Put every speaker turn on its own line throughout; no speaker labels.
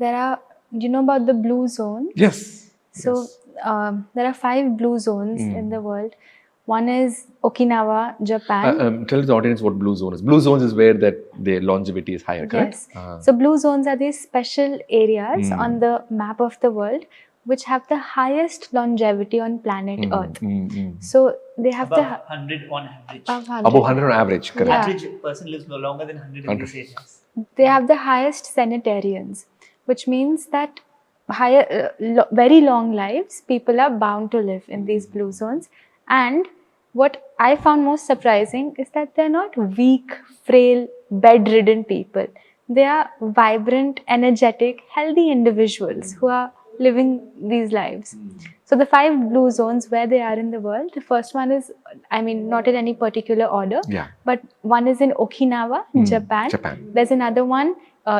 there are, do you know about the blue zone?
Yes.
So there are 5 blue zones in the world. One is Okinawa, Japan.
Tell the audience what blue zone is. Blue zones is where that the longevity is higher, correct?
Yes. So blue zones are these special areas on the map of the world which have the highest longevity on planet Earth. So they have
above
the
100 on average.
Above 100 on average, correct?
Yeah.
Average person lives no longer than 100 in these areas.
They have the highest centenarians, which means that higher, very long lives, people are bound to live in these blue zones. And what I found most surprising is that they're not weak, frail, bedridden people. They are vibrant, energetic, healthy individuals who are living these lives. So the 5 blue zones where they are in the world, the first one is, I mean, not in any particular order, but one is in Okinawa, Japan. There's another one,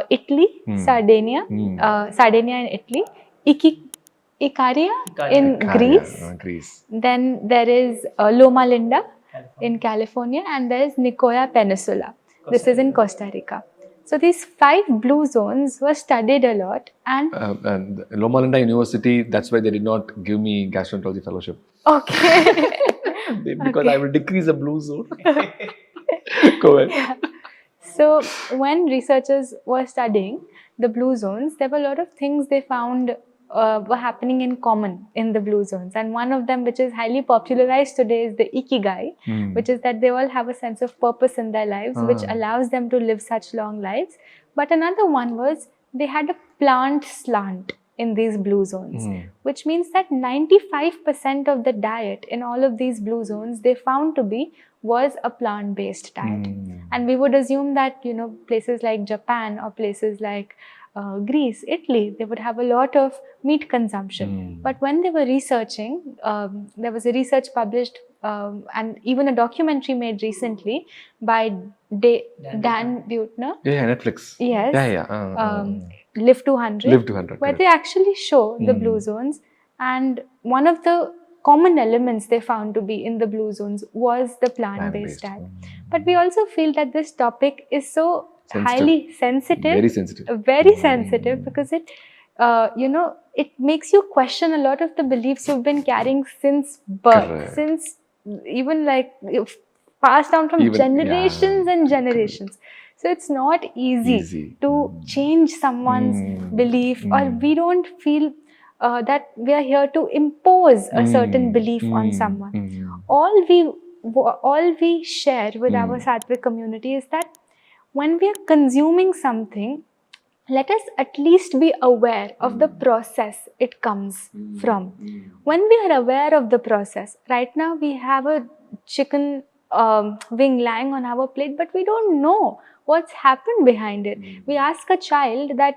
Italy, Sardinia, Sardinia in Italy, Ikaria in Greece. Then there is Loma Linda in California, and there is Nicoya Peninsula. This is in Costa Rica. So these 5 blue zones were studied a lot, and
Loma Linda University, that's why they did not give me gastroenterology fellowship.
Okay.
Because I will decrease the blue zone. Go ahead.
Yeah. So when researchers were studying the blue zones, there were a lot of things they found were happening in common in the blue zones. And one of them, which is highly popularized today, is the ikigai, which is that they all have a sense of purpose in their lives, which allows them to live such long lives. But another one was they had a plant slant in these blue zones, which means that 95% of the diet in all of these blue zones they found to be was a plant-based diet. And we would assume that, you know, places like Japan or places like Greece, Italy, they would have a lot of meat consumption. But when they were researching, there was a research published and even a documentary made recently by Dan Buettner.
Yeah, Netflix.
Yes. Live 200.
Live 200.
Where they actually show the blue zones. And one of the common elements they found to be in the blue zones was the plant-based diet. But we also feel that this topic is so highly sensitive. Very sensitive because it, you know, it makes you question a lot of the beliefs you've been carrying since birth, since even like passed down from generations and generations. So it's not easy to change someone's belief, or we don't feel that we are here to impose a certain belief on someone. All we share with our Sattvic community is that when we are consuming something, let us at least be aware of the process it comes from. When we are aware of the process, right now we have a chicken wing lying on our plate, but we don't know what's happened behind it. We ask a child that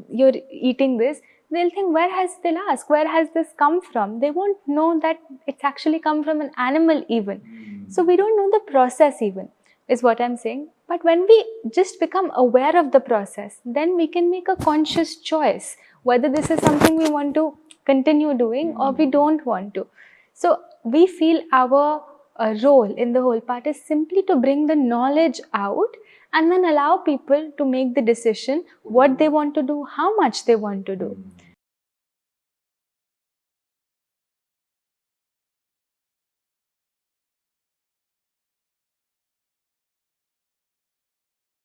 you're eating this, they'll think, they'll ask, where has this come from? They won't know that it's actually come from an animal even. So we don't know the process even, is what I'm saying. But when we just become aware of the process, then we can make a conscious choice whether this is something we want to continue doing or we don't want to. So we feel our role in the whole part is simply to bring the knowledge out and then allow people to make the decision what they want to do, how much they want to do.